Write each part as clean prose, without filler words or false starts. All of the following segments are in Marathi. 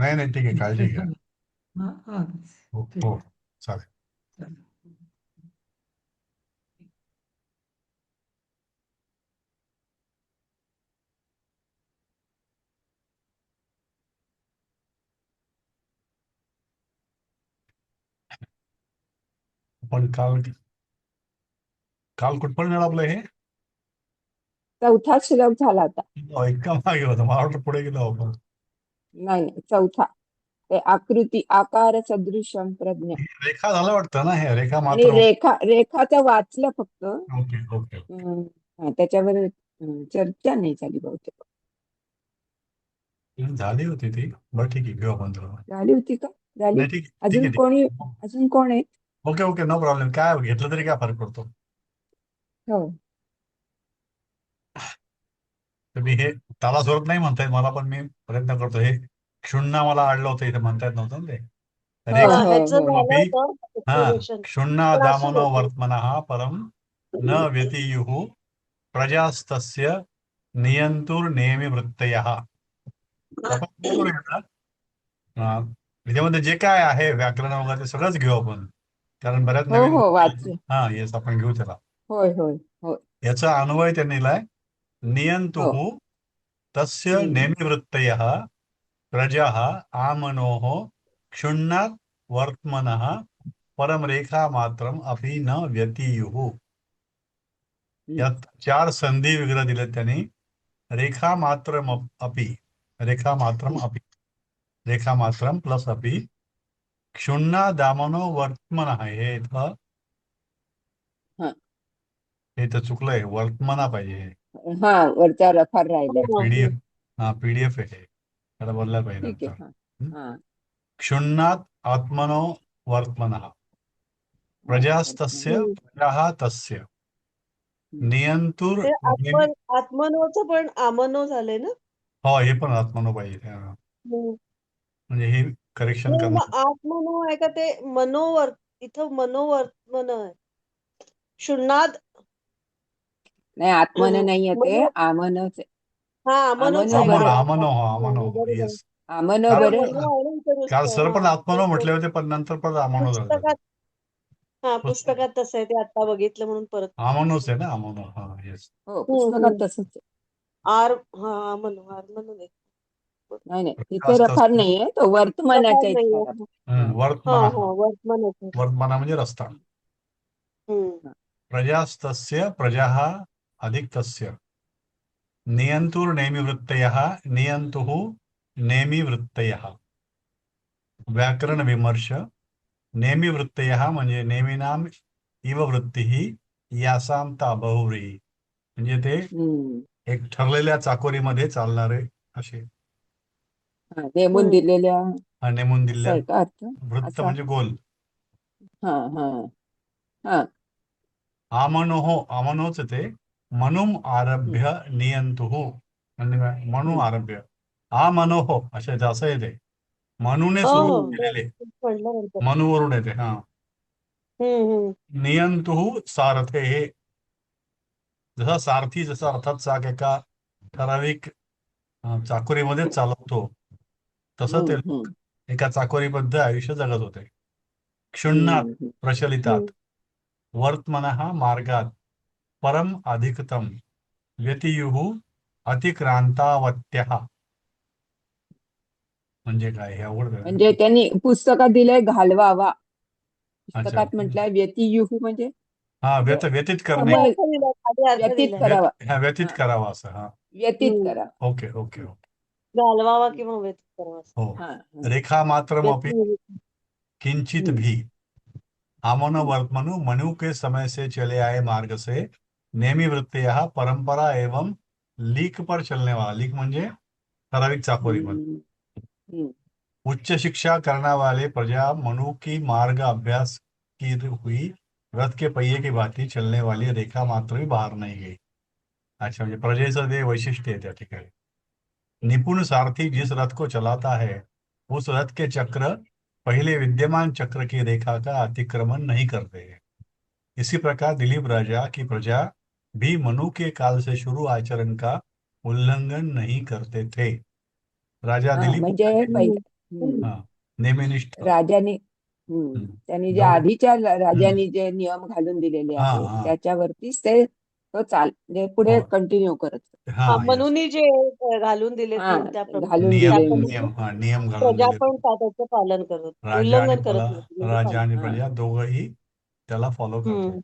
नाही नाही, ठीक आहे, काळजी घ्या. हा हा. हो ठीक हो, आहे. चालेल. चला. पण काल काल कुठपर्यंत आपलं हे चौथा श्लोक झाला आता. इतका मागे होता, मला वाटलं पुढे गेलो आपण. नाही नाही, चौथा. ते आकृती आकार सदृशम प्रज्ञा. रेखा झालं वाटतं ना, हे रेखा आणि मात्र. रेखाचं वाचलं फक्त. Okay okay. हा, त्याच्यावर चर्चा नाही झाली बहुतेक. झाली होती ती. बरं ठीक आहे, घेऊ आपण त्याला. झाली होती का? झाली. नाही, ठीक ठीक अजून आहे, ठीक कोणी? आहे. अजून कोण आहे? Okay okay, no problem. काय घेतलं तरी काय फरक पडतो. हो. तर मी हे त्याला स्वरूप नाही म्हणतायत मला, पण मी प्रयत्न करतो. हे क्षुण्ण मला आणलं होतं इथे, म्हणतायत नव्हतं ना ते. हो रेखा हो ह्याचं हो. झालं अपि होतं हा एक्सप्लेनेशन, क्षुण्ण पण असू दामनो देत. वर्त्मनः परम न व्यतीयुः प्रजास्तस्य नियंतुर्नेमि वृत्तयः. आपण काय करूया आता? त्याच्यामध्ये जे काय आहे व्याकरण वगैरे ते सगळंच घेऊ आपण, कारण बऱ्याच हो नवीन हो, गोष्टी. वाचू. हा, येस, आपण घेऊ त्याला. होय होय होय. याचा अन्वय त्यांनी लिहिलाय. हो. नियंतुः तस्य हम्म. नेमिवृत्तयः प्रजाः आमनोः क्षुण्णात् वर्त्मनः परम रेखा मात्रम अपि न व्यतीयुः. हम्म. यात चार संधी विग्रह दिले त्यांनी. रेखा मात्रम अपि, रेखा मात्रम अपि, रेखा मात्रम प्लस अपि, क्षुण्णा दामनो वर्तमन हे इथं, हा हे तर चुकलंय, वर्तमना पाहिजे हे. हा, वरचा रफार राहिलाय. पीडीएफ. हा, पीडीएफ आहे हे, त्याला बोलला पाहिजे ठीक आहे. नंतर. हा हं? हा क्षुण्णात् आत्मनो वर्तमनः हा. प्रजास्तस्य प्रजाः तस्य हम्म. नियंतुर ते नेमि. आत्मनोचं पण आमनो झालंय ना. हो, हे पण आत्मनो पाहिजे. हा. हम्म. म्हणजे हे करेक्शन नाही, करणार. मग आत्मनो आहे का ते मनोवर्त, इथं मनोवर्तमन आहे. शून्याद. नाही, आत्मन नाही येते, मनो, आमनच आहे. हा आमनोच आमनो आहे आमनो बरं. का. आमनो हो, आमनो हो, बरोबर. येस. आमनो काल ते बरं. मनो आहे ना इथं काल नुसतं. सर हा पण आत्मनो तेच म्हटले होते, पण नंतर परत आमनो झालं त्याचं. पुस्तकात, हा पुस्तकात तसं आहे, ते आता बघितलं म्हणून परत. आमनोच आहे ना, आमनो. हा, येस. हो, पुस्तकात हम्म. तसंच आहे. आर, हा आमनो, आत्मनो नाही. नाही नाही, तिथे जास्त रफार नाहीये, तो प्रकार वर्तमानाच्या इथला नाहीये. रफार. हा हा वर्तमान. हा, वर्तमानच आहे. वर्तमान म्हणजे रस्ता. हम्म. हा. प्रजास्तस्य प्रजाः अधिक तस्य नियंतुर नेमि वृत्तयः नियंतुः नेमि वृत्तयः. व्याकरण विमर्श. नेमि वृत्तयः म्हणजे नेमीनाम इव वृत्तीः यासां ता बहुव्रीही. म्हणजे ते हम्म. एक ठरलेल्या चाकोरीमध्ये चालणारे असे. हा, नेमून हम्म. दिलेल्या. हा, नेमून असा दिल्या. आहे का अर्थ? वृत्त असा. म्हणजे गोल. हा हा हा. आमनोः, आमनोच ते. मनुम हम्म. आरभ्य नियंतुः म्हणजे काय? मनू हम्म. आरभ्य. आमनोः असे असं येते. मनूने हो सुरू हो, हम्म. केलेले. पडलं नंतर. मनूवरून येते. हा. हम्म. नियंतुः सारथे. जसा सारथी, जसा अर्थात चाक एका ठराविक चाकोरीमध्ये चालवतो, तसं ते हम्म. एका चाकोरीबद्ध आयुष्य जगत होते. क्षुण्णात हम्म. हम्म. प्रचलितात वर्तमनः मार्गात परम अधिकतम व्यतियुः अतिक्रांतावत्यः. म्हणजे काय, हे अवघड आहे. म्हणजे त्यांनी पुस्तकात दिलंय घालवावा. अच्छा. पुस्तकात म्हटलंय व्यतियुह म्हणजे हा, म्हणजे व्यतीत खाली करणे. समय अर्थ दिलाय, खाली अर्थ व्यतीत दिलाय. करावा. हा, व्यतीत हा, करावा असं. हा. व्यतीत हम्म. करावा. ओके ओके हम्म. ओके. घालवावा किंवा व्यतीत करावा असं. हो. हा हा. रेखा मात्रमपि व्यती. किंचित हम्म. भी आमनो हम्म. वर्तमनु मनु के समय से चले आए मार्ग से नेमी वृत्तयः परंपरा एवं लीक पर चलने वाला. लीक म्हणजे ठराविक चाकोरीमध्ये. हम्म. हम्म. उच्च शिक्षा करने वाले प्रजा मनु की मार्ग अभ्यास की हुई रथ के पहिये की भांति चलने वाली रेखा मात्र भी बाहर नहीं गई. अच्छा, म्हणजे प्रजेचं ते वैशिष्ट्य आहे त्या ठिकाणी. निपुण सारथी जिस रथ को चलाता है उस रथ के चक्र पहले विद्यमान चक्र की रेखा का अतिक्रमण नहीं करते हैं. इसी प्रकार दिलीप राजा की प्रजा भी मनु के काल से शुरू आचरण का उल्लंघन नहीं करते थे. राजा हा, दिलीप म्हणजे राजा के. हम्म. हम्म. हा नेहमीनिष्ठ. राजाने त्यांनी जे आधीच्या हम्म. राजांनी जे नियम घालून दिलेले हा आहेत हा त्याच्यावरतीच ते तो म्हणजे पुढे हो कंटिन्यू करत होते. हा यस. म्हणून जे घालून दिलेत हा नियम त्याप्रमाणे घालून दिले नियम नियम घालून प्रजा दिले. पण त्याचं पालन करत, राजा आणि उल्लंघन करत नाही म्हणजे राजा आणि हा प्रजा दोघंही त्याला फॉलो करतात. हम्म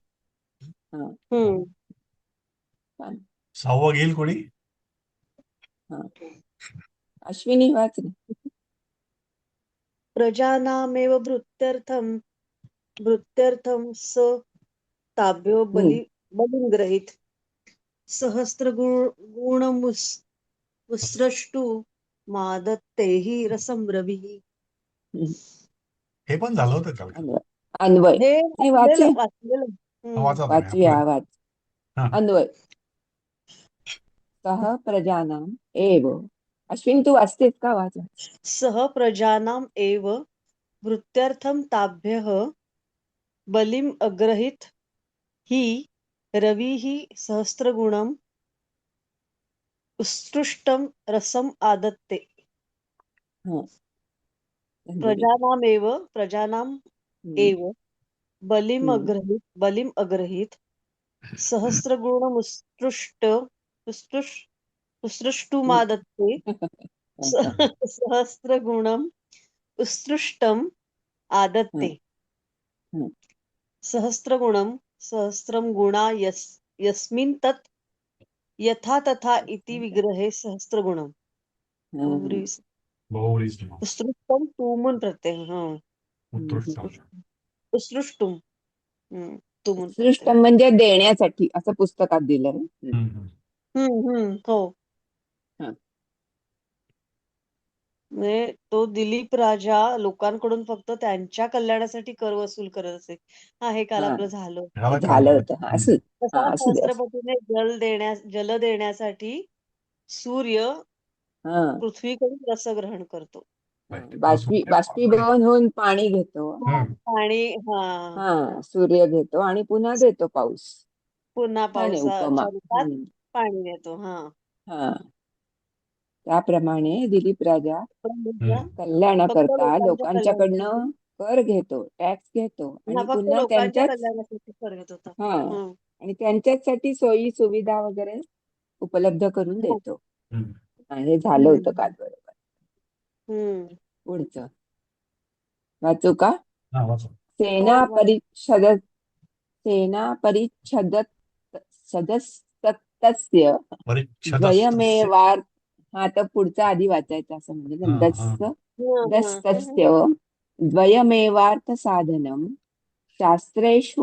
हा हम्म. हा 6वं घेईल कोणी? हा. अश्विनी वाच ना. प्रजानामेव भृत्यर्थम स ताभ्यो हम्म. बलिं ग्रहीत सहस्त्रगुणमुत्सृष्टु मादत्तेहि रसं रविः. हम्म. हे पण झालं होतं काल का? अन्वय अन्वय हे नाही वाचूया वाचलेलं. वाचा तुम्ही पुढे. वाचूया वाच हा अन्वय सह प्रजानाम एव. अश्विन तू वाचतेस का? वाच. सह प्रजानाम एव भृत्यर्थम ताभ्यः बलिम अग्रहीत हि रविः सहस्त्रगुणम उत्सृष्टम रसम आदत्ते. हा धन्वनी. प्रजानाम हम्म. एव हम्म. बलिम अग्रहीत उत्सृष्टुमादत्ते सहस्त्रगुणम उत्सृष्टम आदत्ते. सहस्त्रम गुणा यस्मिन् तत् यथा तथा इति विग्रहे सहस्त्रगुणम. बहुव्रीही उत्सृष्टम तुमुन प्रत्यय. हा उत्कृष्ट. उत्सृष्टुम. तुमुन उत्कृष्ट प्रत्यय. म्हणजे देण्यासाठी असं पुस्तकात दिलंय. हो. हा. म्हणजे तो दिलीप राजा लोकांकडून फक्त त्यांच्या कल्याणासाठी कर वसूल करत असे. हा हे काल हा आपलं झालं. झाला काल झालं होतं. हा असू तसा असू दे सहस्त्रपतीने जल देण्यासाठी सूर्य हा पृथ्वीकडून रसग्रहण करतो. बाष्पीभवन होऊन पाणी घेतो. आणि हा सूर्य घेतो आणि पुन्हा देतो पाऊस. पुन्हा छान आहे उपमा. पावसाच्या रूपात पाणी देतो. हा त्याप्रमाणे दिलीप राजा पण फक्त कल्याणाकरता लोकांच्या कल्याणासाठी. लोकांच्याकडनं कर घेतो, टॅक्स घेतो आणि फक्त पुन्हा लोकांच्या त्यांच्याच कल्याणासाठी करत होता. हा आणि त्यांच्याचसाठी सोयी सुविधा वगैरे उपलब्ध करून हो. देतो. हे झालं होतं काल बरोबर. पुढचं वाचू का? सेना परिच्छद सदस्य द्वयमेवार्थ. हा तर पुढचा आधी वाचायचा असं म्हणजे दस्य द्वयमेवार्थ साधनम शास्त्रेष्व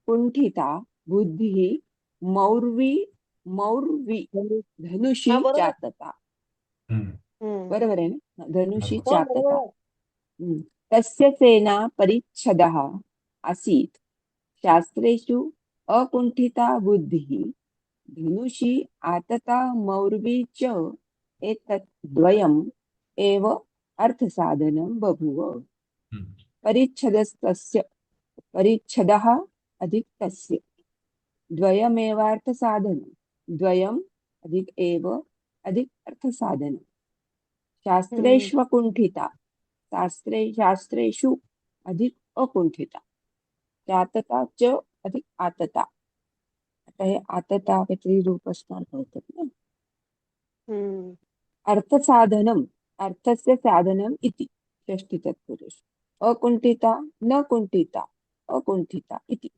कुंठिता बुद्धी मौर्वी धनुषी बरोबर. चातता. बरोबर आहे ना? धनुषी हो, चातता. बरोबर. तस्य सेना परिच्छदः आसीत् शास्त्रेषु अकुंठिता बुद्धिः धनुषी आतता मौर्वी च एतत् द्वयम् एव अर्थसाधनं बभूव. परिच्छदः अधिक तस्य द्वयमेवार्थसाधनं द्वयम् अधिक एव अधिक अर्थसाधनं शास्त्रेष्वकुंठिता शास्त्रेषु अधिक अकुंठिता जातता च अधिक आतता. आता हे आतता काहीतरी रूप असणार बहुतेक ना. अर्थसाधनम अर्थस्य साधनम इति षष्ठी तत्पुरुष. अकुंठिता न कुंठिता अकुंठिता इति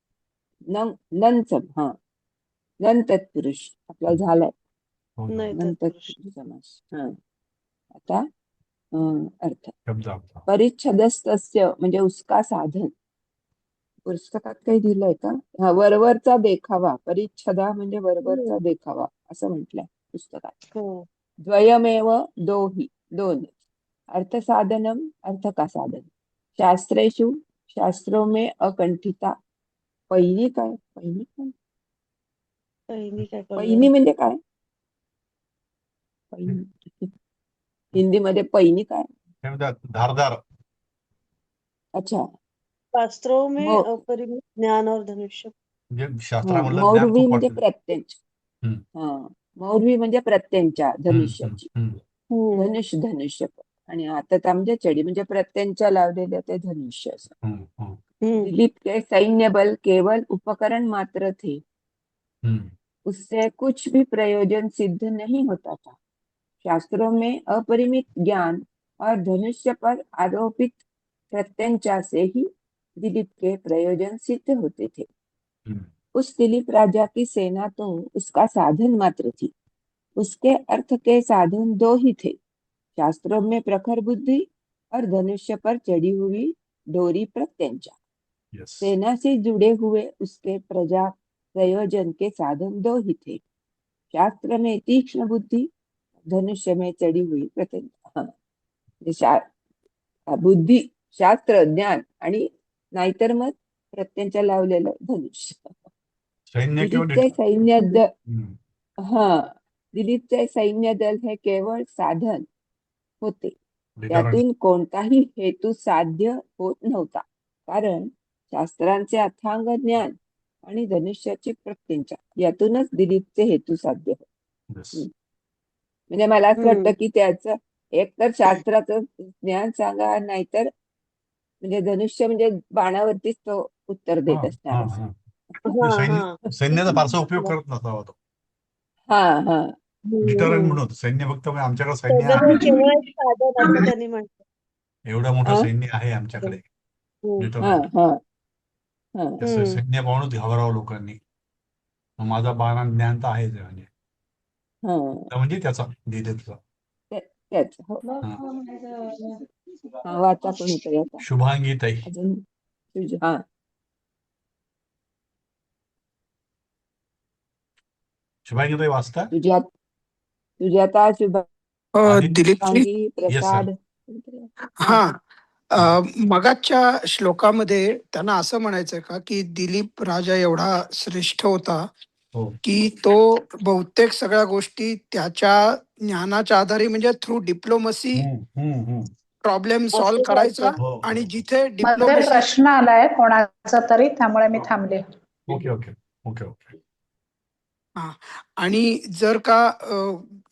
नंचम. हा नं तत्पुरुष आपला झालाय. नाही नं तत्पुरुष. तत्पुरुष समास. हा आता अर्थ शब्द परिच्छदस्तस्य म्हणजे उसका साधन. पुस्तकात काही दिलंय का? हा वरवरचा देखावा. परिच्छदा म्हणजे वरवरचा देखावा असं म्हटलंय पुस्तकात. द्वयमेव दोन. अर्थसाधनम अर्थ का साधन. शास्त्रेषु शास्त्रों में अकंठिता. पहिली काय? पहिली म्हणजे काय? पहिली हिंदीमध्ये पहिली काय? धारदार. अच्छा. शास्त्रों में अपरिमित ज्ञान और धनुष्य. म्हणजे शास्त्रामधलं ज्ञान मौर्वी खूप म्हणजे वाटतं. प्रत्यंच. मौर्वी म्हणजे प्रत्यंच्या धनुष्याची. हम्म. धनुष्य आणि आतता म्हणजे चढी म्हणजे प्रत्यंच्या लावलेलं ते धनुष्य असं. हम्म, हम्म, हम्म. दिलीप के सैन्य बल केवल उपकरण मात्र थे, हम्म, उससे कुछ भी प्रयोजन सिद्ध नहीं होता था। शास्त्रों में अपरिमित ज्ञान और धनुष्य पर आरोपित प्रत्यंचा से ही दिलीप के प्रयोजन सिद्ध होते थे। हम्म, उस दिलीप राजा की सेना तो उसका साधन मात्र थी। उसके अर्थ के साधन दो ही थे, शास्त्रों में प्रखर बुद्धि और धनुष्य पर चढ़ी हुई डोरी प्रत्यंचा। यस, सेना से जुड़े हुए उसके प्रजा प्रयोजन के साधन दो ही थे, शास्त्र में तीक्ष्ण बुद्धि, धनुष्य में चढ़ी हुई प्रत्यंचा। हाँ, म्हणजे बुद्धी, शास्त्र, ज्ञान आणि नाहीतर मग प्रत्यंचा लावलेलं धनुष्य. सैन्य किंवा दिलीपचे सैन्य हम्म, हा दिलीपचे सैन्य दल हे केवळ साधन होते, डिटरंट. त्यातून कोणताही हेतू साध्य होत नव्हता, कारण शास्त्रांचे अथांग ज्ञान आणि धनुष्याची प्रत्यंचा यातूनच दिलीपचे हेतू साध्य होत. Yes. म्हणजे मला असं वाटतं हम्म. की त्याचं एक तर शास्त्राचं ज्ञान सांगा, नाहीतर म्हणजे धनुष्य म्हणजे बाणावरतीच तो उत्तर हा देत असणार हा असं. हा हा हा सैन्याचा फारसा उपयोग करत नसावा तो. हा हा डिटरंट हम्म. म्हणून सैन्य फक्त म्हणजे आमच्याकडे सैन्य सैन्य हे आहे, केवळ एक साधन असं त्यांनी म्हटलं. एवढं मोठं हा सैन्य आहे आमच्याकडे, हम्म. हा डिटरंट. हा हा तसं सैन्य पाहूनच घाबरावं लोकांनी. मग माझा बाणा ज्ञान तर आहेच आहे म्हणजे, हा तर म्हणजे त्याचा दिलीपचा. त्याच हो. हा. हा वाचा कोणीतरी आता शुभांगी ताई, अजून हा शुभांगी ताई वाचता सुजाता दिलीपजी, शुभांगी येस सर. प्रसाद. हा हा मगाच्या श्लोकामध्ये त्यांना असं म्हणायचंय का की दिलीप राजा एवढा श्रेष्ठ होता हो की तो बहुतेक सगळ्या गोष्टी त्याच्या ज्ञानाच्या आधारे म्हणजे थ्रू डिप्लोमसी हम्म. प्रॉब्लेम असं सॉल्व्ह करायचा. वाटतं. हो आणि हो. जिथे मध्ये डिप्लोमसी प्रश्न आलाय कोणाचा तरी, त्यामुळे मी थांबले. Okay okay okay okay. आणि जर का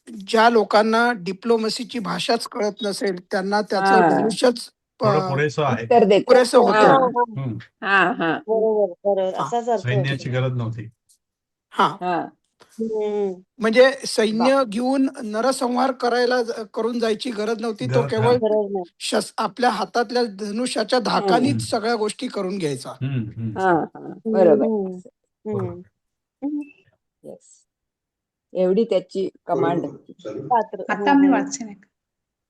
ज्या लोकांना डिप्लोमसीची भाषाच कळत नसेल त्यांना त्याचं हा धनुष्यच थोडं पुरेसं आहे. उत्तर देतात. पुरेसं हा होतं. हा हम्म. हा हा बरोबर बरोबर हा. असाच अर्थ होतो. सैन्याची गरज नव्हती. हा हा हम्म. म्हणजे सैन्य घेऊन नरसंहार करून जायची गरज नव्हती. तो गरज केवळ गरज नाही. आपल्या हातातल्या धनुष्याच्या धाकानीच सगळ्या गोष्टी करून घ्यायचा. हा बरोबर. हम्म. हम्म. हम्म. येस, एवढी त्याची कमांड होती. पात्र आता मी वाचते नाही.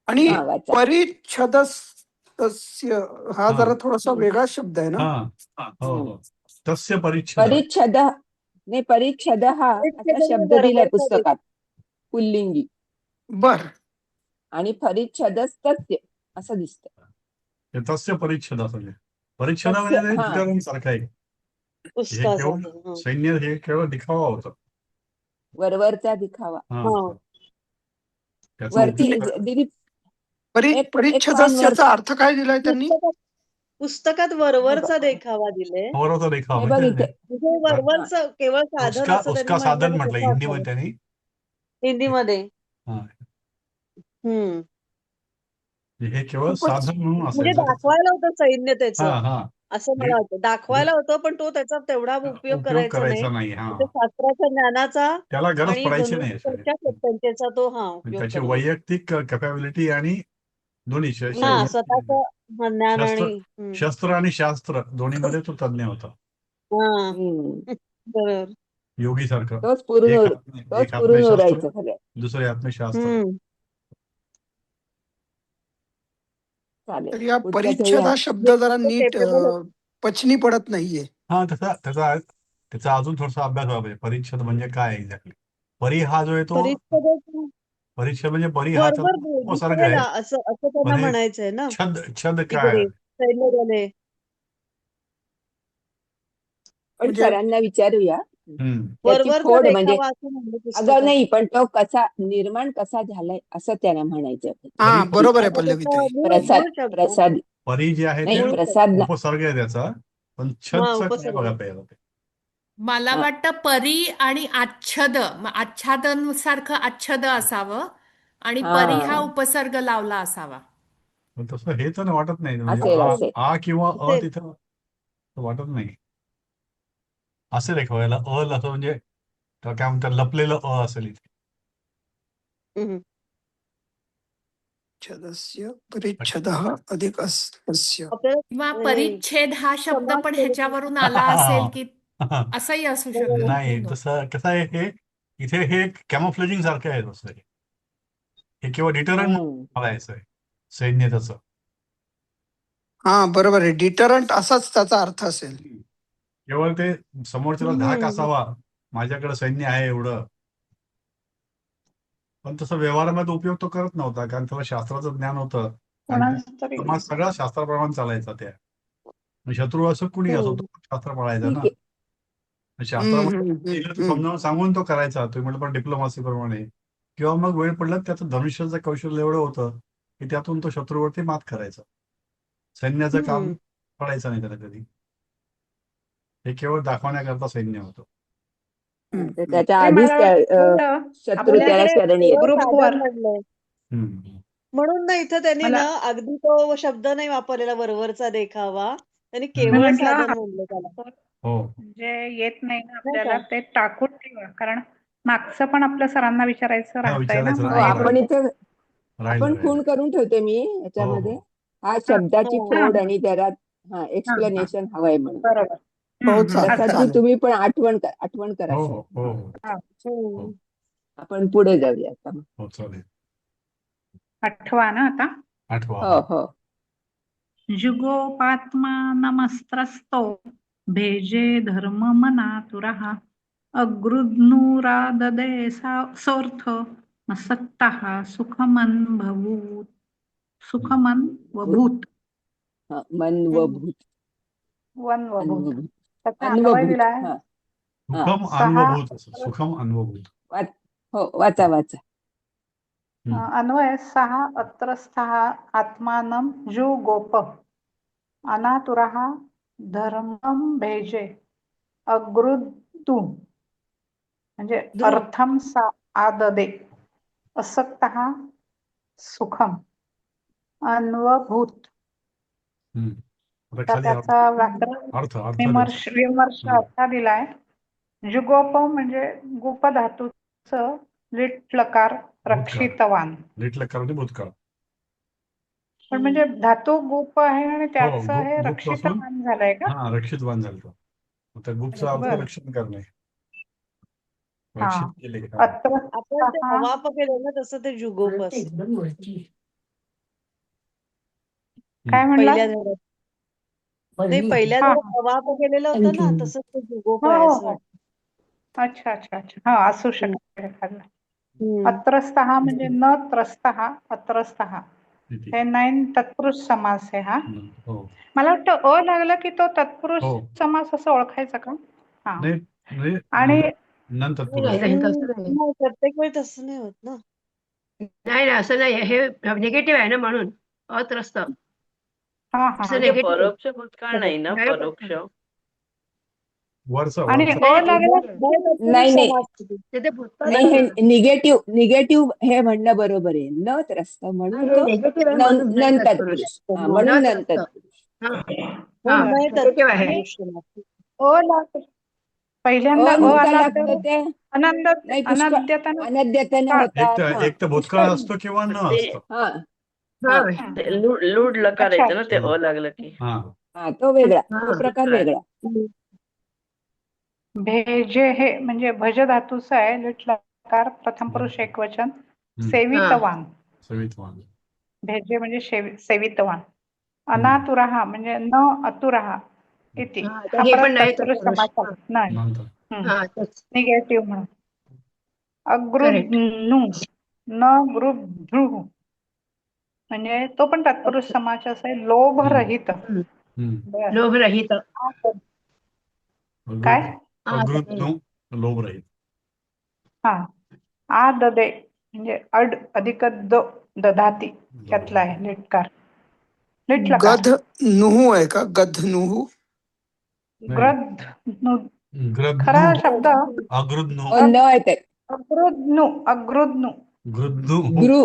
आणि हा वाचा. परिच्छदस्य हा हा. जरा थोडासा वेगळा शब्द आहे ना. हा हो. तस्य परिच्छद. परिच्छद नाही, परिच्छद हा असा शब्द दिलाय बरोबर पुस्तकात पुल्लिंगी, बर. आणि परिच्छदस्तस्य असं दिसतं. तस्य परिच्छद असं म्हणजे परिच्छद म्हणजे तस्य हा डिटरंट सारखं आहे. हे केवळ पुस्तकासाठी. सैन्य हे केवळ दिखावा होता. वरवरचा दिखावा. हा हा. त्याचा वरती उपयोग दिलीप एक पान परिच्छदस्याचा अर्थ काय दिलाय त्यांनी. पुस्तकात वरवरचा देखावा दिले. होता दिखावा हे बघ म्हणजे इथे. म्हणजे हा वरवरच केवळ साधन असं त्यांनी उसका साधन म्हटलं म्हटलं तसं हिंदीमध्ये असावं. त्यांनी. हिंदीमध्ये. हा. हम्म. हे केवळ खूपच साधन म्हणून म्हणजे असायचं त्याचं. दाखवायला होतं सैन्य हा त्याचं, हा असं मला वाटतं. दाखवायला होतं, पण तो त्याचा तेवढा उपयोग करायचा नाही. नाही. हा म्हणजे शास्त्राच्या ज्ञानाचा त्याला गरज आणि पडायची नाही अशाने. धनुष्याच्या प्रत्यंचा तो उपयोग त्याची करत होता. वैयक्तिक कॅपॅबिलिटी आणि दोन्ही हा स्वतःच ज्ञान शस्त्र आणि शस्त्र आणि शास्त्र दोन्हीमध्ये तो तज्ञ होता. हा हम्म. बरोबर. योगी सारखं. तोच एक हात में शास्त्र, उरायचं सगळं. दुसरे हात में शास्त्र. हम्म. चालेल, तर या पुढचा परिच्छद घेऊया. हा शब्द जरा नीट Capable पचनी पडत नाहीये. हा त्याचा अजून थोडासा अभ्यास व्हावा पाहिजे. परिच्छद म्हणजे काय एक्झॅक्टली. परी हा जो आहे तो परिच्छद परिच्छद म्हणजे परी हा वरवर उपसर्ग आहे. दिसायला असं त्यांना पण हे म्हणायचंय ना. छद काय तिकडे आहे? सैन्य दले. पण म्हणजे सरांना विचारूया त्याची वरवरचा खोड म्हणजे. देखावा असं म्हणलं अगं पुस्तकात. नाही, पण तो निर्माण कसा झालाय असं त्यांना म्हणायचं. हा बरोबर आहे आता पल्लवी त्याचा ताई. प्रसाद मूळ शब्द. प्रसाद परी जे आहे नाही, ते मूळ प्रसाद ना. उपसर्ग आहे त्याचा. पण छदचं काय बघा पाहिजे. मला हा. वाटतं परी आणि आच्छादन सारखं आच्छाद असावं आणि परी हा हा उपसर्ग लावला असावा. पण तसं हे तर वाटत नाही म्हणजे असेल असेल आ किंवा अ ते- तिथं वाटत नाही. असेल एक वेळेला असं म्हणजे काय म्हणतात लपलेलं असेल इथे. हम्म. छदस्य परिच्छदः अधिक अस्य. आपल्याला किंवा हे परिच्छेद हा शब्द समास पण केले ह्याच्यावरून आला असेल की असंही असू शकतं नाही पूर्ण. तसं कसं आहे हे इथे हे कॅमोफ्लेजिंग सारखं आहे तसं हे किंवा डिटरंट हम्म. मारायचं आहे सैन्य त्याचं. हा बरोबर आहे, डिटरंट असाच त्याचा अर्थ असेल. केवळ ते समोरच्याला धाक हम्म. असावा माझ्याकडे सैन्य आहे एवढं, पण तसं व्यवहारामध्ये उपयोग तो करत नव्हता कारण त्याला शास्त्राचं ज्ञान होतं. कारण कोणाचा तरी समाज सगळा शास्त्राप्रमाणे चालायचा त्या. मग शत्रू असो कुणी असो तो शास्त्र पाळायचा ना. ठीक आहे. शास्त्रामध्ये दिलं तर हम्म. समजावून सांगून तो करायचा तुम्ही म्हटलं पण डिप्लोमसी प्रमाणे. किंवा मग वेळ पडला त्याचं धनुष्याचं कौशल्य एवढं होतं की त्यातून तो शत्रूवरती मात करायचा. सैन्याचं काम हम्म. पडायचं नाही त्याला कधी. हे केवळ दाखवण्याकरता सैन्य होतं. तर त्याच्या ते आधीच मला त्या वाटतं शत्रू त्याला आपल्याकडे शरण येतो. ग्रुपवर म्हणलंय हम्म. म्हणून ना इथं त्यांनी मला ना अगदी तो शब्द नाही वापरलेला वरवरचा देखावा, त्यांनी मी केवळ म्हटलं साधन म्हणलं त्याला. हो जे येत नाही ना नाही आपल्याला का? ते टाकून ठेवा, कारण मागचं पण आपल्या सरांना विचारायचं हा राहतंय ना, विचारायचं हो म्हणून राहिलं आपण इथे राहिलं आपण खूण राहिलं. करून ठेवते मी हो याच्यामध्ये. हो हा हा शब्दाची हा फोड आणि जरा हा एक्सप्लेनेशन हवंय म्हणून. बरोबर. हो प्रसादजी चालेल. तुम्ही पण आठवण करा हो सर. हो हो हो हा. हो आपण पुढे जाऊया आता. हो चालेल. आठवा ना आता. आठवा हो हो. हो. जुगोपात्मानमस्त्रस्तो भेजे धर्म मनातुरः अगृध्नुराददे सोऽर्थ मसक्तः सुखमन् वभूत मन व भूत. वनवभूत. अन्वभूत त्याचा अन्वय अन्वभूत दिलाय हा हा. सुखम सहा अन्वभूत असं सुखम अन्वभूत. हो वाचा. अन्वय सहा अत्रस्थः आत्मानं जुगोप अनातुरः धर्मं भेजे अगृद्धू म्हणजे ध्रुव. अर्थम आददे असक्तः सुखम अन्वभूत. आता तर खाली अर्थ त्याचा व्याकरण अर्थ विमर्श द्यायचा. अर्थ दिलाय. जुगोप म्हणजे गुप धातूचं लिट लकार भूतकाळ रक्षितवान. लिटलं कारण भूतकाळ. पण म्हणजे धातू गुप आहे आणि हो त्याचं हे गुप पासून रक्षितवान झालंय का? हा रक्षितवान झालं. आता गुपचा अर्थ बर. रक्षण करणे. हा. रक्षित केले हा. अत्र आपण ते अवाप केलं ना तसं ते जुगोप असतं काय म्हणला? पहिल्या धड्यात. नाही पहिल्या हा धड्यात अवाप केलेलं होतं ना तसंच ते जुगोप हो आहे हो असं हो. वाटतं. अच्छा हा असू शकते एखादं. हम्म. अत्रस्तः म्हणजे न त्रस्तः अत्रस्तः किती? हे नैन तत्पुरुष समास आहे हा. हो मला वाटतं अ लागलं की तो तत्पुरुष हो समास असं ओळखायचं का? हा. नाही म्हणजे आणि नंतर पुरुष. नाही प्रत्येक वेळी तसं नाही होत ना. नाही असं नाही, हे निगेटिव्ह आहे ना म्हणून अत्रस्त. हा परोक्ष भूतकाळ नाही ना, परोक्ष. वरचा आणि वरचा अ लागला नाही तिथे भूतकाळ नाही हे निगेटिव्ह हे म्हणणं बरोबर आहे. न त्रस्त म्हणून तो निगेटिव्ह आहे म्हणून नाही नंतर तत्पुरुष. पुरुष म्हणून नंतर पुरुष. हो, नाही निगेटिव्ह आहे. तत्पुरुष समास. अ लागतो पहिल्यांदा अ का आला लागतं तर ते? नाही पुष्कळ अनद्यतन अनद्यतन होतात. एक तर भूतकाळ असतो किंवा न ते असतं. हा हा लूड लकारायचं ना ते अच्छा. लागलं की. हा हा तो वेगळा, तो हा. प्रकार वेगळा. भेजे हे म्हणजे भज धातूचं आहे. लिट लकार प्रथम पुरुष एकवचन सेवितवान. सवितवान. भेजे म्हणजे सेवितवान. अनातुरहा म्हणजे न अतुरहा इति. हा, हा हे पण परत नाही तत्पुरुष तत्पुरुष. समास आहे. नाही नंतर हा तेच निगेटिव्ह म्हणून. करेक्ट. अगृध्नु न गृध्रुः म्हणजे तो पण तत्पुरुष समास आहे. लोभ रहित. बर. लोभ रहित. काय? अगृत लोभ राहील. हा आददे म्हणजे अड अधिक द दधाती त्यातला आहे लिटकार. लिटलकार. गध नुहू आहे का? गध नुहू. ग्रध खरा ग्रद्नू शब्द अगृद्नू न आहे ते. अगृध्नु गृद्नू गृ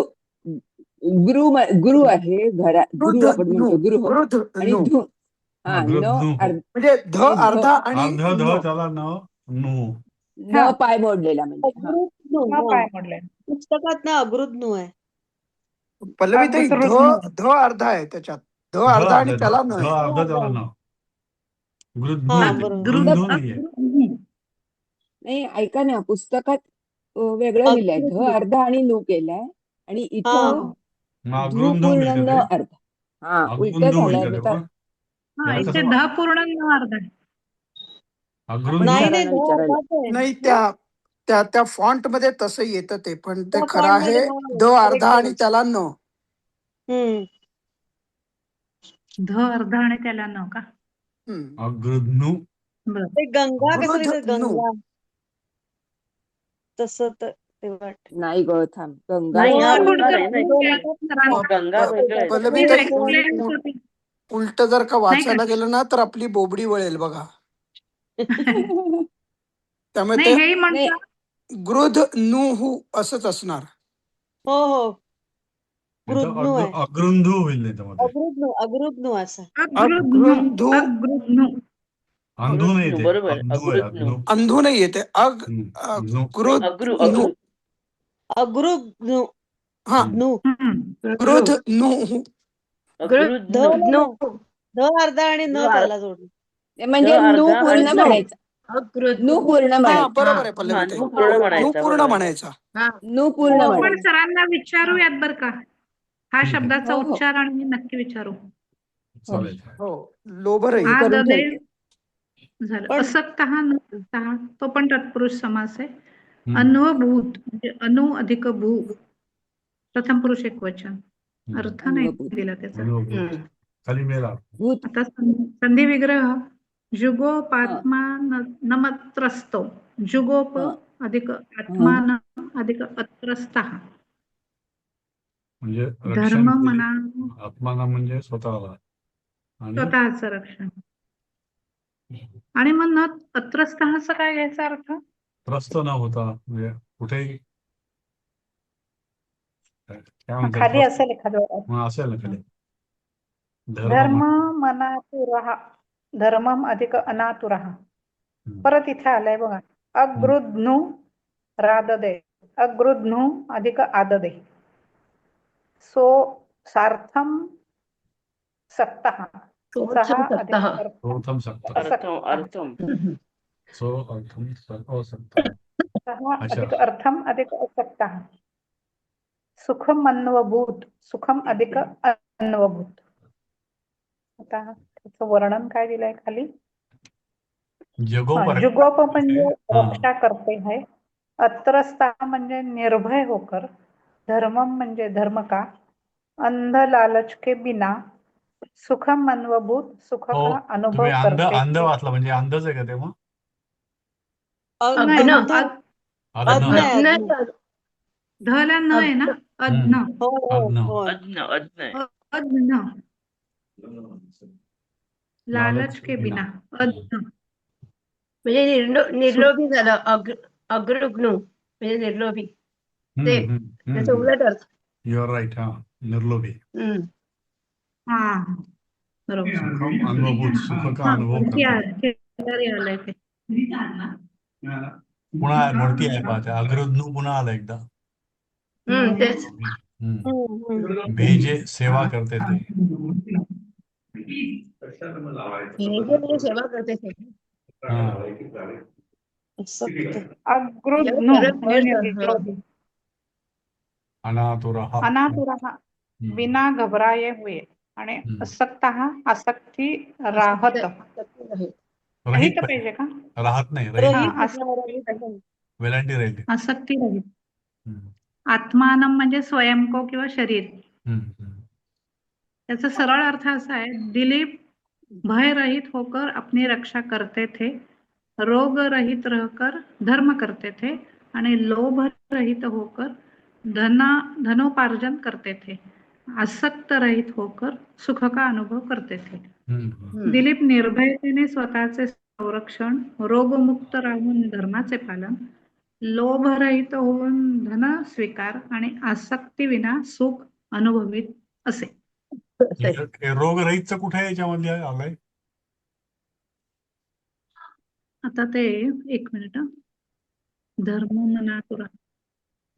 गुरु आहे घरा गुरु गृध आपण नु म्हणतो गृह गृध आणि नु धू हा न गृध्नु म्हणजे ध आणि अर्धा आणि अर्ध ध नो. त्याला न नु न पाय मोडलेला म्हणजे हा अगृध्नु न हा. पाय मोडले. पुस्तकात ना अगृध्नु आहे. पल्लवी ताई अगृध्नु. ध अर्धा आहे त्याच्यात. ध ध अर्धा आणि अर्ध त्याला न ध आहे. अर्ध त्याला न गृध्नु हा येते बरोबर. गृध्नु नाहीये. नाही ऐका ना पुस्तकात वेगळं लिहिलंय ध अगृध्नु अर्धा आणि नु केलाय आणि हा इथं मग धू अगृंधू पूर्ण मिळते न ते अर्ध हा उलट अगृंधू झालंय मिळते ते तर पण हा याला इथे कसं ध पूर्ण न अर्धा आहे. आपण अगृंधू नाही नाही सरांना ध विचारायला अर्धाच आहे. नाही त्या फॉन्ट मध्ये तसं येतं ते, पण ते त्या खरं font आहे मध्ये हा, ध correct अर्धा आणि आहे. त्याला न. हम्म. ध अर्धा आणि त्याला न का? हम्म. अगृध्नु बरं. ते गंगा कसं गृध लिहितं नु. गंगा तसं तर ते वाटत. नाही ग थांब गंगा नाही हा पुढचं उकार आहे ना बोला इथे. सरांना. गंगा वेगळं आहे. पल्लवी मी ताई explain करते. उलट जर का नाही का? वाचायला गेलं ना तर आपली बोबडी वळेल बघा. त्यामुळे नाही ते हेही नाही म्हणतात गृध नुहू असंच असणार. हो हो नाही तर गृध्नु आहे. अगृंधू होईल नाही त्यामध्ये अगृध्नु असं. अगृध्नु अगृंधू अगृध्नु अंधू नाही अगृत्नू ते बरोबर अंधू आहे अगृत्नू. अंधू अंधू नाही येते नु गृध अगृ नु. अगृ अगृध्नु हा नु गृध नुहू. ध गृध्नु ध अर्धा आणि न त्याला जोडलं. म्हणजे नु अर्धा पूर्ण आणि म्हणायचं नु पूर्ण हा म्हणायचं बरोबर आहे पल्लवी हा, ताई. नु पूर्ण नु म्हणायचा पूर्ण बरोबर. म्हणायचा. नु पूर्ण आपण म्हणायचं सरांना विचारूयात बरं का हा ठीक आहे. शब्दाचा हो, हो. उच्चार आणि मी नक्की विचारू. चालेल हो लोभरहित. आ करून ददे ठेवते झालं. पण- असक्तः न सक्तः तो पण तत्पुरुष समास आहे. हम्म. अन्वभूत म्हणजे अनु अधिक भू प्रथम पुरुष एकवचन. अर्थ नाही अन्वभूत. दिला त्याचा. अनुभूत. खाली मेला भूत आता संधी विग्रह जुगोपात्मा नमत्रस्तो जुगोप हा. अधिक आत्मान अधिक अत्रस्तः म्हणजे धर्म रक्षण केले. म्हणा आत्माना म्हणजे स्वतःला आणि स्वतःचं रक्षण. आणि मग न अत्रस्तःचा काय घ्यायचा अर्थ? त्रस्त न होता म्हणजे कुठेही काय म्हणतात खाली त्रस्त? असेल एखादं. मग असेल ना खाली धर्म म्हण- मनातुरः धर्मम अधिक अनातुरः. हम्म. परत इथे आलंय बघा अगृध्नु राददे अगृध्नु अधिक आददे सो सार्थम सक्तः सहा अधिक प्रथम सप्त अर्थम अर्थम सो अर्थम असक्त सहा अच्छा. अधिक अर्थम अधिक असक्तः सुखम अन्वभूत सुखम अधिक अन्वभूत. आता त्याचं वर्णन काय दिलंय खाली? जगोपर जुगोप म्हणजे हा. रक्षा करते है. अत्रस्ता म्हणजे निर्भय होकर. धर्मम म्हणजे धर्म का. अंध लालच के बिना सुखम अन्वभूत सुख हो का अनुभव तुम्ही अंध करते अंध थे. वाचला म्हणजे अंधच आहे का ते मग नाही, अज्ञ अज्ञ अज्ञ. धला न आहे ना अज्ञ हो हो अज्ञ. हो. अज्ञ अज्ञ अज्ञ लालच लालच के के बिना अज्ञ. म्हणजे निर्लोभी झालं अग्रग्नु म्हणजे निर्लोभी. ते त्याचं उलट अर्थ. यू आर राईट हा निर्लोभी हम्म. हा बरोबर. सुखम अनुभूत सुख का अनुभव वरती करते. शेजारी आलंय ते. पुन्हा वरती आहे पाहते अग्रज्ञू पुन्हा आलं एकदा तेच भेजे सेवा करते ते हे जे म्हणजे सेवा करते ते. हा. असक्त. अगृध्नु म्हणजे निर्लोभी. अनातुरः अनातुरः बिना घबराये हुए आणि असक्तः आसक्ती राहत. रहित रहित पाहिजे का? राहत नाही रहित रहित आसक्ती वेलांटी राहिली रहित. आत्मानम म्हणजे स्वयं को किंवा शरीर. त्याचा सरळ अर्थ असा आहे दिलीप भय रहित होकर अपनी रक्षा करते थे. रोग रहित रहकर धर्म करते थे आणि लोभ रहित होकर धनोपार्जन करते थे. आसक्त रहित होकर सुख का अनुभव करते थे. दिलीप निर्भयतेने स्वतःचे संरक्षण, रोगमुक्त राहून धर्माचे पालन, लोभरहित होऊन धन स्वीकार आणि आसक्ती विना सुख अनुभवित असे. असं आहे. हे रोगरहितचं कुठे याच्यामध्ये आलंय? आता ते एक मिनिट हं. धर्म मना तुरा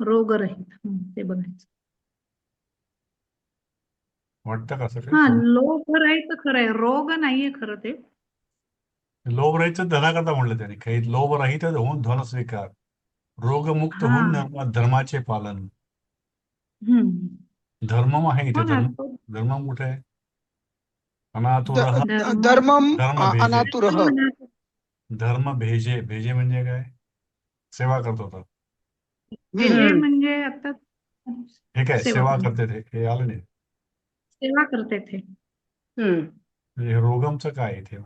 रोगरहित ते बघायचं. वाटतं का असं हा काही? लोभरहित खरंय, रोग नाहीये खरं ते. लोभरहितचं धनाकरता म्हटलं त्यांनी. काही लोभरहित होऊन धन स्वीकार, रोगमुक्त हा होऊन धर्माचे पालन. धर्मम आहे इथे. हो ना. धर्मम कुठे आहे? अनातुरः धर्म धर्मम धर्म भेजे. अनातुरः. धर्म भेजे. भेजे म्हणजे काय? सेवा करत होता. हे म्हणजे आता हे काय सेवा सेवा करणे. करते ते? हे आलं नाही. सेवा करते ते. हम्म. म्हणजे हे रोगमचं काय इथे?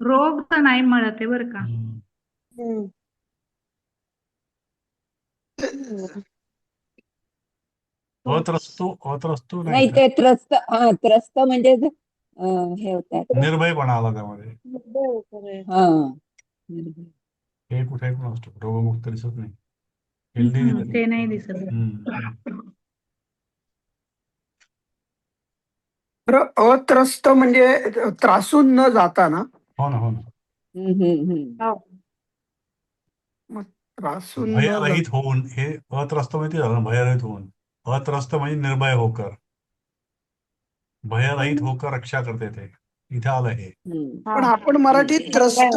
रोग तर नाही म्हणत आहे बरं का. हम्म. अत्रस्तो नाही नाही का? ते त्रस्त, त्रस्त म्हणजे हे होतात. निर्भयपणा आला त्यामध्ये. खरंय. हा निर्भय. हे कुठे पण असतो. रोगमुक्त दिसत नाही. हेल्दी दिसत ते नाही दिसत. अत्रस्त म्हणजे त्रासून न जाता ना. हो ना, हो ना. हो. त्रासून न भयरहित जाता. होऊन, हे अत्रस्त म्हणजे झालं ना, भयरहित होऊन. अत्रस्त म्हणजे निर्भय होकर, भयरहित होकर रक्षा करते ते. इथे आलं हे. पण आपण मराठीत त्रस्त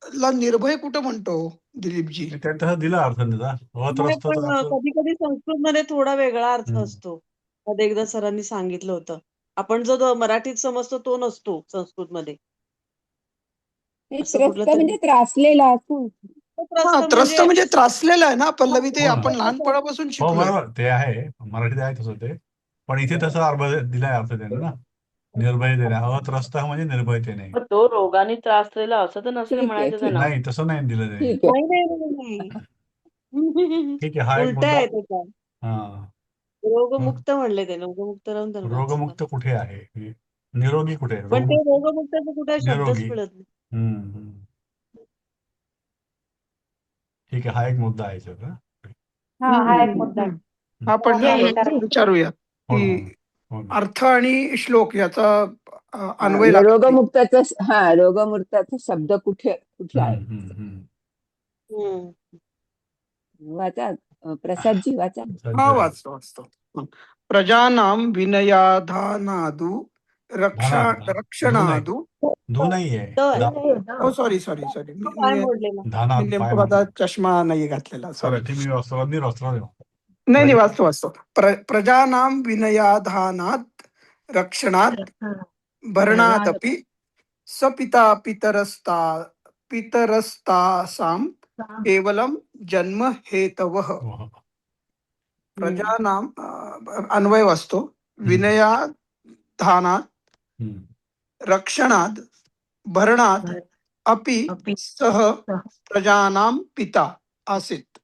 ला निर्भय कुठं म्हणतो दिलीपजी? तसं दिला अर्थ त्याचा. नाही, अत्रस्त पण कधी कधी संस्कृत मध्ये थोडा वेगळा अर्थ हम्म. असतो. मध्ये एकदा सरांनी सांगितलं होतं. आपण जो मराठीत समजतो तो नसतो संस्कृत मध्ये. हे असं त्रस्त कुठलं तरी म्हणजे त्रासलेला असं. हा, त्रस्त म्हणजे त्रासलेला आहे ना पल्लवी. ते हो ना. आपण लहानपणापासून हो शिकलोय. बरोबर, ते आहे. मराठीत आहे तसं ते. पण इथे तसा अर्थ दिलाय अर्थ त्याने ना. निर्भयतेने. अत्रस्त म्हणजे निर्भयतेने. पण तो रोगाने त्रासलेला असं तर नसेल ठीक आहे, म्हणायचं ठीक त्यांना. नाही, तसं नाही दिलं त्याने. ठीक आहे. नाही नाही नाही नाही. ठीक आहे, हा एक उलट मुद्दा. आहे त्याचा. हा. रोगमुक्त म्हणले ते. रोगमुक्त राहून धर्मात. रोगमुक्त कुठे आहे? निरोगी कुठे आहे? पण ते रोगमुक्त रोगमुक्ताचा कुठे शब्दच निरोगी. मिळत नाही. हम्म. ठीक आहे, हा एक मुद्दा आहे याच्यात, हा. आपण विचारूया हो ना, हो की ना, हो ना. अर्थ आणि श्लोक याचा अन्वय लागतो. रोगमुक्ताचा शब्द कुठे कुठे आहे? हम्म. वाचा, प्रसादजी वाचा. हा, वाचतो. प्रजानां विनयाधानादु रक्षणादु. धू नाहीये. हो, सॉरी. पाय मोडलेला. मी धानात पाय नेमकं आता चष्मा नाही घातलेला. सॉरी. मी वस्त्र नाही, वाचतो. प्रजानां विनयाधानात् रक्षणात् भरणादपि सपिता पितरस्तासां केवलं जन्म हेतवः. प्रजानां अन्वय वाचतो. विनयाधानात् रक्षणात् भरणात् अपि सः प्रजानां पिता आसीत्.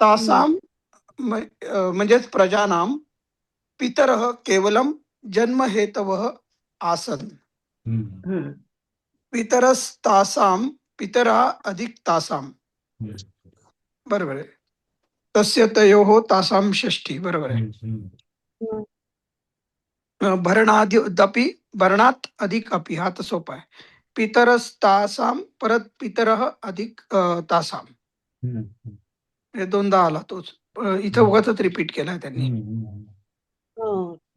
तासां म्हणजेच प्रजानां पितरः केवलं जन्म हेतवः आसन्. पितरस्तासां पितरा अधिक तासां. बरोबर आहे. तस्य तयोः तासां षष्ठी. बरोबर आहे. भरणादपि, भरणात अधिक अपि. हा तर सोपा आहे. पितरस्तासां परत पितरः अधिक तासां. हे दोनदा आला तोच. इथं उगाचच रिपीट केलाय त्यांनी.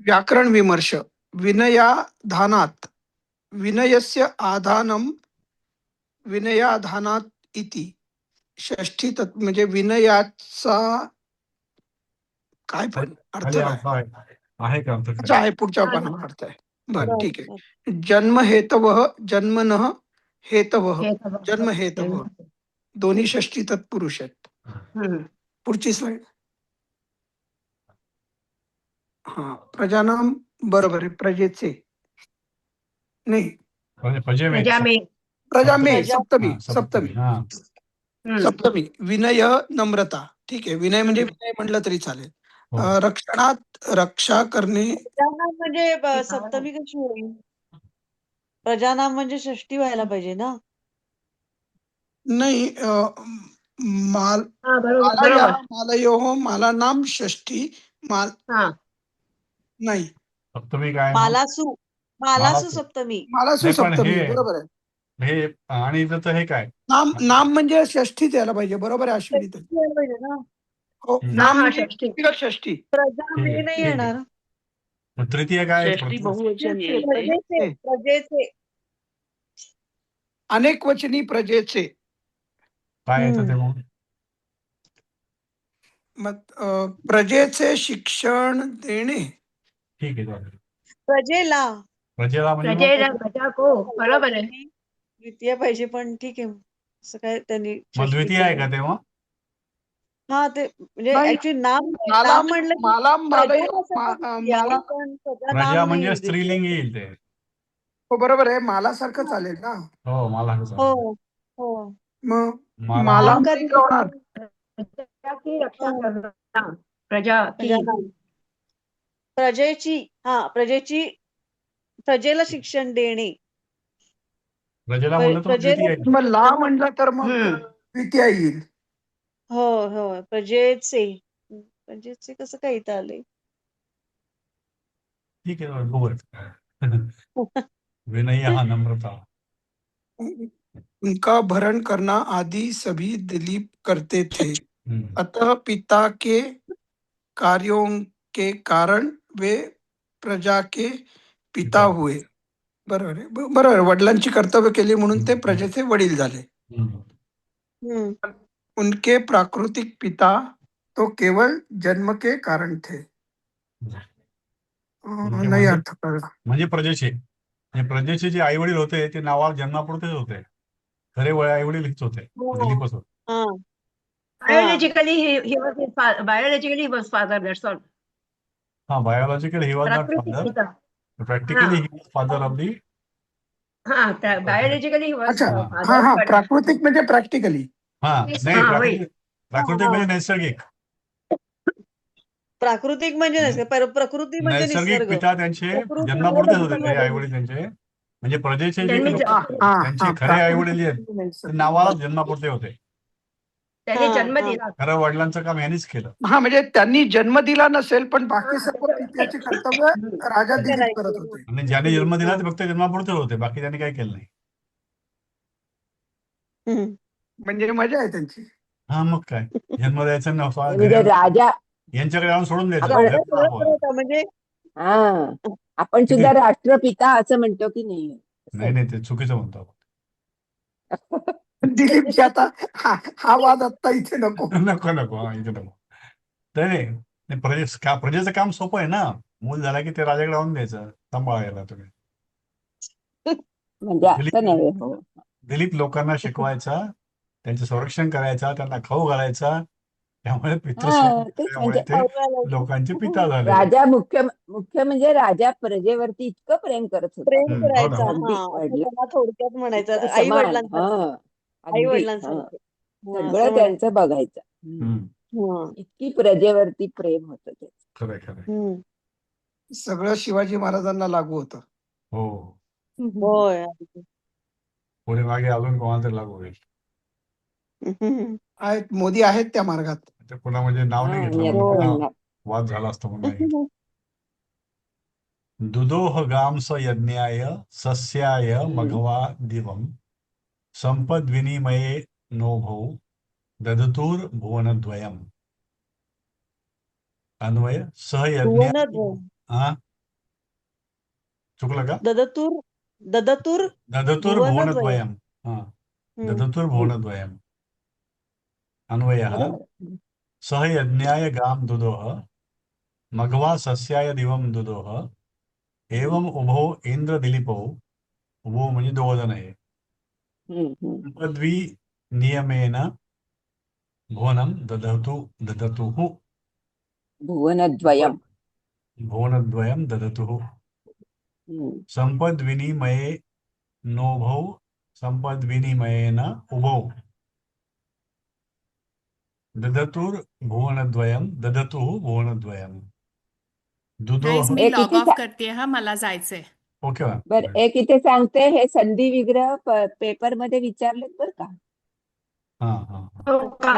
व्याकरण विमर्श. विनयाधानात्, विनयस्य आधानं विनयाधानात् इति षष्ठी तत् म्हणजे विनयाचा काय पण अर्थ काय आहे का अर्थ? अच्छा आहे, पुढच्या पानावर अर्थ आहे. बरं, ठीक आहे. जन्म हेतवः, जन्मनः हेतवः, जन्म हेतवः. दोन्ही षष्ठी तत्पुरुष आहेत. पुढची स्लाइड. हा, प्रजानां. बरोबर आहे. प्रजेचे नाही, प्रजामे. सप्तमी. विनय नम्रता. ठीक आहे. विनय म्हणजे विनय म्हटलं तरी चालेल. रक्षणात रक्षा करणे. प्रजानाम म्हणजे सप्तमी कशी होईल? प्रजानाम म्हणजे षष्टी व्हायला पाहिजे ना. नाही, मालयोः मालानां षष्ठी माल हा नाही, सप्तमी काय मग? मालासू मालासू मालासू. सप्तमी. मला नाही पण सुसप्तमी हे बरोबर आहे. हे आणि इथं हे काय? नाम नाम म्हणजे षष्ठीच यायला पाहिजे, बरोबर आहे अश्विनी ताई. षष्टी यायला पाहिजे ना. हो, हम्म. नाम हा म्हणजे षष्ठी. षष्ठी. प्रजा ठीक मे आहे नाही ठीक आहे. येणार. मग तृतीय काय? षष्टी बहुवचन येईल ते. प्रजेचे प्रजेचे. अनेक वचनी प्रजेचे. काय येतं ते मग? मग प्रजेचे शिक्षण देणे. ठीक आहे चालेल. प्रजेला. प्रजेला म्हणजे मग प्रजेला प्रजा को बरोबर आहे. द्वितीय पाहिजे पण ठीक आहे. असं काय त्यांनी मग षष्टी द्वितीय आहे केलं. का ते मग? हा ते म्हणजे नाही, ऍक्च्युली नाम माला नाम म्हणलं की माला प्रजा नसायचं द्वितीय, माला पण प्रजा प्रजा नाम म्हणजे नाही स्त्रीलिंग द्वितीय. येईल ते. हो बरोबर आहे, मालासारखं चालेल ना. हो मला असं हो चालेल. हो. मग मला माला नाम म्हणजे कधी होणार. प्रजा की रक्षा करना. प्रजा की प्रजा नाम. प्रजेची प्रजेची प्रजेला शिक्षण देणे. प्रजेला म्हणलं तर मग प्रजेला द्वितीय येईल. मग ला म्हणलं तर मग हम्म. द्वितीय येईल. हो हो प्रजेचे. प्रजेचे कसं काय इथं आले. ठीक आहे बघूया. विनय हा नम्रता. उनका भरण करना आदि सभी दिलीप करते थे, हम्म. अतः पिता के कार्यों के कारण वे प्रजा के पिता हुए. बरोबर आहे, बरोबर आहे. वडिलांची कर्तव्य केली म्हणून ते प्रजेचे वडील झाले. हम्म. हम्म. उनके प्राकृतिक पिता तो केवळ जन्म के कारण थे. उनके नाही म्हणजे अर्थ कळला. म्हणजे प्रजेचे म्हणजे प्रजेचे जे आई वडील होते ते नावाला जन्मापुरतेच होते. खरे आई वडील हेच होते, दिलीपच होते. हा Biologically, he was his father. Biologically, he was father. That's all. हा बायोलॉजिकली ही वॉज नॉट प्राकृतिक फादर, पिता. Practically he was father of the. Biologically, he was अच्छा, हा father. हा, But प्राकृतिक म्हणजे प्रॅक्टिकली. हा नाही हा, प्राकृतिक प्राकृतिक म्हणजे नैसर्गिक. प्राकृतिक म्हणजे प्रकृती म्हणजे नैसर्गिक निसर्ग. पिता त्यांचे प्रकृती जन्मापुरतेच होते, म्हणजे खरे आई वडील त्यांचे. म्हणजे प्रजेचे जे त्यांनी काही लोक हा होते, हा त्यांचे हा, खरे आई वडील जे आहेत प्राकृतिक ते नैसर्गिक. नावाला जन्मापुरते होते. त्याने जन्म हा. दिला. खरं वडिलांचं काम यांनीच केलं. हा म्हणजे त्यांनी जन्म दिला नसेल, पण बाकी हा, सर्व त्याच्यावर पित्याचे कर्तव्य राजा ते दिलीप करत करायचे. होते. आणि ज्याने जन्म दिला ते फक्त जन्मापुरते होते, बाकी त्यांनी काही केलं नाही. हम्म. म्हणजे मजा आहे त्यांची. हा मग काय, जन्म द्यायचा म्हणजे घरी राजा यांच्याकडे आणून सोडून द्यायचं. आपण घरी बरोबर होतं, म्हणजे हा आपण किती? सुद्धा राष्ट्रपिता असं म्हणतो की नाही. नाही नाही ते चुकीचं म्हणतो आपण. दिलीपची आता हा वाद आता इथे नको. नको नको हा इथे नको. नाही नाही प्रजेचं काम सोपं आहे ना. मूल झाला की ते राजाकडे आणून द्यायचं, सांभाळायला तुम्ही. म्हणजे असं नाही. दिलीप हो दिलीप लोकांना शिकवायचा, त्यांचं संरक्षण करायचा, त्यांना खाऊ घालायचा. त्यामुळे हा तेच त्यामुळे म्हणजे ते लोकांचे पिता झाले. राजा मुख्य म्हणजे राजा प्रजेवरती इतकं प्रेम करत होता. प्रेम हो ना. करायचा. अगदी असं त्याला थोडक्यात म्हणायचं पिता आई समान. वडिलांसारखं. आई अगदी वडिलांसारखं. असं सगळं म्हणायचं. त्यांचं बघायचं. इतकी प्रजेवरती प्रेम होतं ते. खरंय खरंय. सगळं शिवाजी महाराजांना लागू होतं. हो होय. पुढे मागे अजून कोणाला तरी लागू होईल. आहेत, मोदी आहेत त्या मार्गात. ते पुन्हा म्हणजे नाव नाही घेतलं आणि म्हणून आता पुन्हा म्हणणार, वाद झाला असतो म्हणून. दुदोह गांस यज्ञाय सस्याय मघवा दिवम संपद विनिमये नोभौ ददतुर भुवनद्वयम. अन्वय सहयज्ञ. भुवनद्वयम. हा चुकलं का? ददतुर ददतुर भुवनद्वयम. भुवनद्वयम. हा ददतुर भुवनद्वयम. अन्वयः बरोबर. सहयज्ञाय गाम दुदोह मघवा सस्याय दिवम दुदोह एवं उभो इंद्र दिलीपो. उभो म्हणजे दोघ जण आहे. संपद्वी नियमेन भुवनम ददतुः. भुवनद्वयम. भुवनद्वयम ददतुः. संपद्विनिमये नोभौ संपद्विनिमयेन उभौ ददतुर भुवनद्वयम ददतुः भुवनद्वयम. गाईज दुदोह. मी एक लॉग इथे ऑफ करते हा, मला जायचंय. Okay ma'am. बरं एक इथे सांगते, हे संधी विग्रह पेपर मध्ये विचारलेत बरं का. हा हा हा. हो का?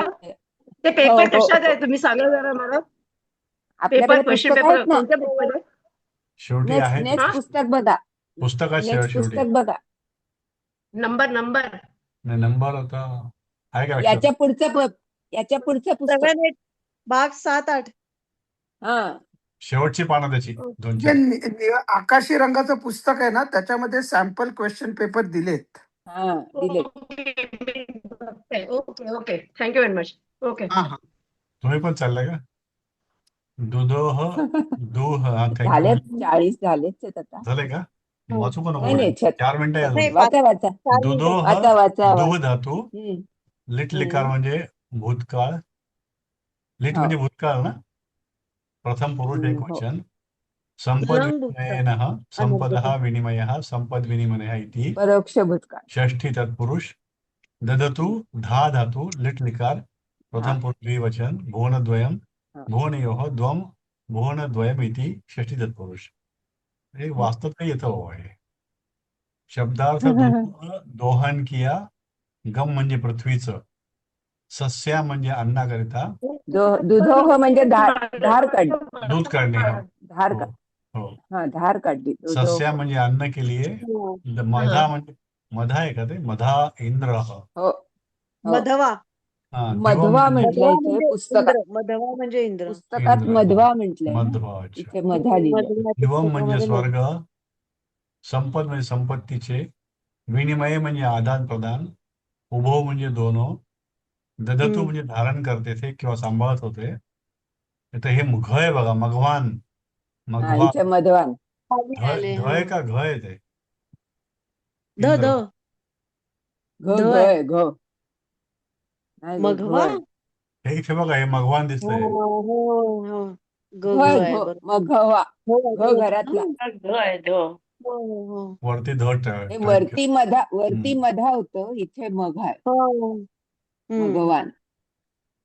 ते हो पेपर हो कशात आहे तुम्ही सांगा जरा मला. आपल्याकडे क्वेश्चन पुस्तक पेपर आहेत ना. कोणत्या बुक मध्ये? शेवटी नेक्स्ट आहे नेक्स्ट हा? पुस्तक बघा. पुस्तकात नेक्स्ट शेवटी पुस्तक बघा. नंबर नाही, नंबर आता आहे का याच्या लक्षात? याच्या पुढचं पुस्तक. 7, 8 भाग 7, 8 हा शेवटची पानं त्याची दोन जे चार. आकाशी रंगाचं पुस्तक आहे ना त्याच्यामध्ये सॅम्पल क्वेश्चन पेपर दिलेत. हा दिले. Okay okay thank you very much. Okay हा हा तुम्ही पण चाललाय का? दुधोह दुह हा झालेत थँक्यू. 40 झालेच आहेत आता. झालंय का? हो. वाचू का नको नाही नाही पुढे? 4 मिनिटं आहे नाही, अजून. वाचा वाचा 4 मिनिटं. दुधोह वाचा वाचा दुह वाचा. धातू, हम्म, लिट लिकार हम्म. म्हणजे भूतकाळ. लिट हो. म्हणजे भूतकाळ ना? प्रथम पुरुष हो. एकवचन. संपद लंग भूतकाळ. विनिमयेनः, संपदः अनंत. विनिमयः, संपद विनिमयः इति. परोक्ष भूतकाळ. षष्ठी तत्पुरुष. ददतु धा धातु, लिट लिकार, हा प्रथम पुरुष द्विवचन, भुवनद्वयम, हा. भुवनयोः द्वम, भुवनद्वयम इति षष्ठी तत्पुरुष. हे हो. वास्तव नाही येतं हो हे. शब्दार्थ दुधोह दोहन किया. गम म्हणजे पृथ्वीचं. सस्या म्हणजे अन्नाकरिता. दुधोह म्हणजे धार काढली. दूध काढणे हा. धार हो का हो. हा धार काढली. सस्या दुधोह. म्हणजे अन्न के लिए. हो. मधा म्हणजे मधा आहे का ते? मधा इंद्र. हो हो. मधवा. हा दिवा मधवा म्हणजे म्हटलंय मधवा इथे म्हणजे पुस्तकात. इंद्र. मधवा म्हणजे इंद्र. पुस्तकात इंद्र. मधवा म्हटलंय ना. मध्वा. अच्छा. इथे मधा लिहिलंय. मधवाच्या दिवम म्हणजे पुस्तकामध्ये स्वर्ग. संपद म्हणजे संपत्तीचे. विनिमय म्हणजे आदान प्रदान. उभो म्हणजे दोनो. ददतू हम्म. म्हणजे धारण करते ते किंवा सांभाळत होते. तर हे घ आहे बघा, मघवान. हा मघवा. इथे मधवान. खाली आले. घ आहे का घ आहे ते? ध इंद्र. ध घ ध घ आहे. आहे, घ नाही घ मघवा. आहे. हे इथे बघा, हे मघवान हो दिसतंय. हो हो. ग घ ग आहे, आहे घ बरोबर. मघवा. हो घ हो. घरातला. हो हो हो. वरती ध हे टाईप वरती मधा वरती हम्म. मधा होतं, इथे मघ आहे. हो. हम्म. मघवान.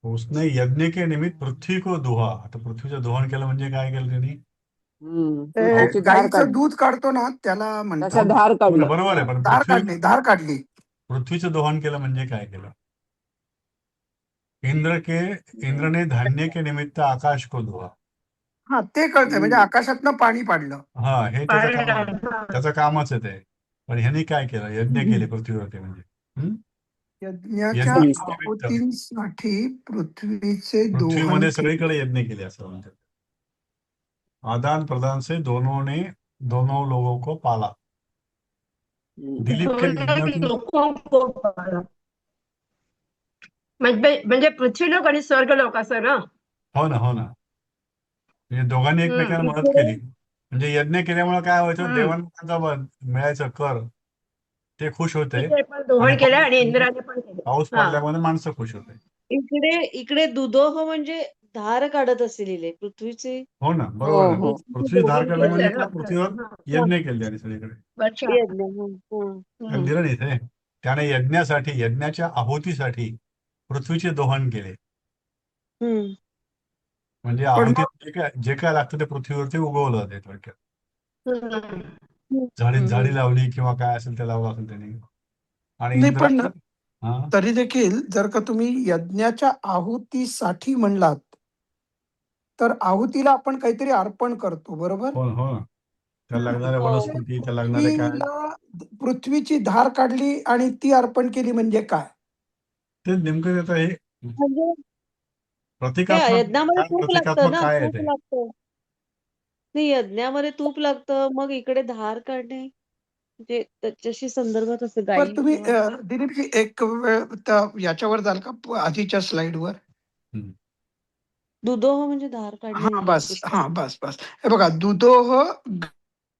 उसने यज्ञ के निमित्त पृथ्वी को दुहा. आता पृथ्वीचं दोहन केलं म्हणजे काय केलं त्यांनी? ते पृथ्वीची धार गाईचं काढली. दूध काढतो ना त्याला तसं म्हणतात. धार हो ना, काढलं. बरोबर आहे. हा. पण धार काढली, धार काढली. पृथ्वीचं दोहन केलं म्हणजे काय केलं? इंद्र ने धान्य के निमित्त आकाश को दुहा. हा ते कळतंय म्हणजे हम्म. आकाशातनं पाणी पाडलं. हा हे त्याचं कामच आहे ते. पण ह्यांनी काय केलं? यज्ञ केले पृथ्वीवरती म्हणजे. हम्म? यज्ञाच्या यज्ञ आहुतींसाठी पृथ्वीचे दोहन पृथ्वीमध्ये केले. सगळीकडे यज्ञ केले असं म्हणतात. आदान प्रदान से दोनों लोगों को पाला. दिलीप के यज्ञातून म्हणजे पृथ्वीलोक आणि स्वर्गलोक असं ना. हो ना हो ना. म्हणजे दोघांनी एकमेकांना मदत इकडे केली. म्हणजे यज्ञ केल्यामुळे काय व्हायचं? हम्म. देवांना मिळायचं कर, ते खुश होते. इथे पण दोहन केलं आणि इंद्राने पण केलं. पाऊस हा. पडल्यामुळे माणसं खुश होते. इकडे दुधोह म्हणजे धार काढत असे लिहिले पृथ्वीचे. हो ना, हो बरोबर आहे. हो. पृथ्वी धार काढली तेच म्हणजे आहे ना. काय? पृथ्वीवर हा. यज्ञ केले आणि सगळीकडे. अच्छा. यज्ञ. हं, हं. त्याला दिलं नाही ते. त्याने यज्ञाच्या आहुतीसाठी पृथ्वीचे दोहन केले. हं. म्हणजे पण आहुतीत जे काय लागतं ते पृथ्वीवरती उगवलं जाते थोडक्यात. हम्म. झाडी लावली किंवा काय असेल ते लावलं असेल त्यांनी. आणि नाही पण इंद्राचं हा तरी देखील जर का तुम्ही यज्ञाच्या आहुतीसाठी म्हणलात तर आहुतीला आपण काहीतरी अर्पण करतो बरोबर. हो हो ना. त्याला लागणाऱ्या हो. वनस्पती, त्याला लागणारे काय पृथ्वीची धार काढली आणि ती अर्पण केली म्हणजे काय? ते नेमकं त्याचं हे म्हणजे त्या प्रतिकात्मक यज्ञामध्ये काय, तूप लागतं प्रतिकात्मक ना, काय आहे तूप ते? लागतं. नाही यज्ञामध्ये तूप लागतं, मग इकडे धार काढणे म्हणजे त्याच्याशी संदर्भात असं पण गाई तुम्ही किंवा दिलीपजी एक वेळ याच्यावर जाल का आधीच्या स्लाइडवर. हम्म. दुधोह म्हणजे धार काढणे हा लिहिलंय बस पुस्तकात. हा बस बस हे बघा दुधोह